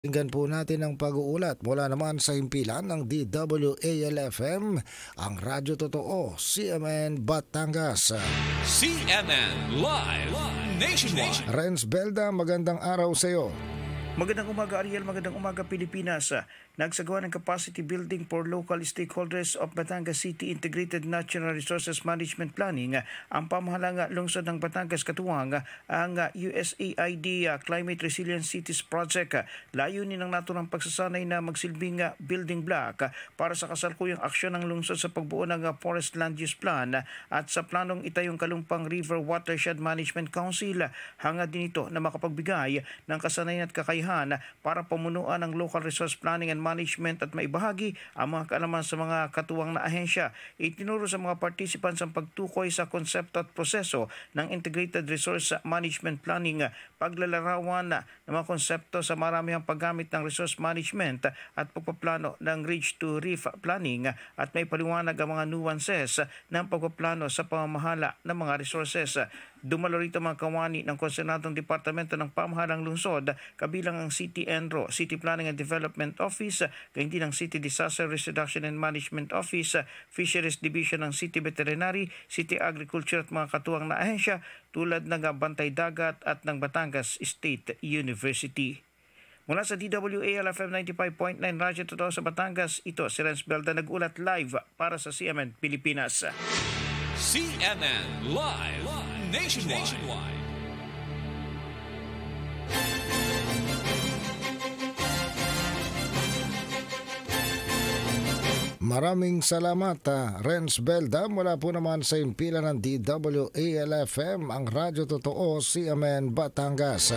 Pakinggan po natin ang pag-uulat mula naman sa himpilan ng DWALFM, ang Radyo Totoo, CMN Batangas. CNN Live Nationwide. Renz Belda, magandang araw sa iyo. Magandang umaga Ariel, magandang umaga Pilipinas. Nagsagawa ng capacity building for local stakeholders of Batangas City Integrated Natural Resources Management Planning ang pamahalang lungsod ng Batangas katuwang ang USAID Climate Resilient Cities Project. Layunin ng naturang pagsasanay na magsilbing building block para sa kasalukuyang aksyon ng lungsod sa pagbuo ng Forest Land Use Plan at sa planong itayong Kalumpang River Watershed Management Council. Hangad din ito na makapagbigay ng kasanayan at kakayahan para pamunuan ng local resource planning and management at maibahagi ang mga kaalaman sa mga katuwang na ahensya. Itinuro sa mga participants ang pagtukoy sa konsepto at proseso ng Integrated Resource Management Planning, paglalarawan ng mga konsepto sa maramihang paggamit ng resource management at pagpaplano ng ridge to reef planning at may paliwanag ang mga nuances ng pagpaplano sa pamamahala ng mga resources. Dumalo rito mga kawani ng konsernadong Departamento ng Pamahalang Lungsod, kabilang ang City Enro, City Planning and Development Office, gayon din ang City Disaster Risk Reduction and Management Office, Fisheries Division ng City Veterinary, City Agriculture at mga katuwang na ahensya tulad ng Bantay Dagat at ng Batangas State University. Mula sa DWALFM 95.9 Radyo Totoo sa Batangas, ito si Renz Belda nag-ulat live para sa CMN Pilipinas. CNN Live Nationwide. Maraming salamat, Renz Belda, mula po naman sa himpilan ng DWALFM, ang Radyo Totoo, CMN Batangas.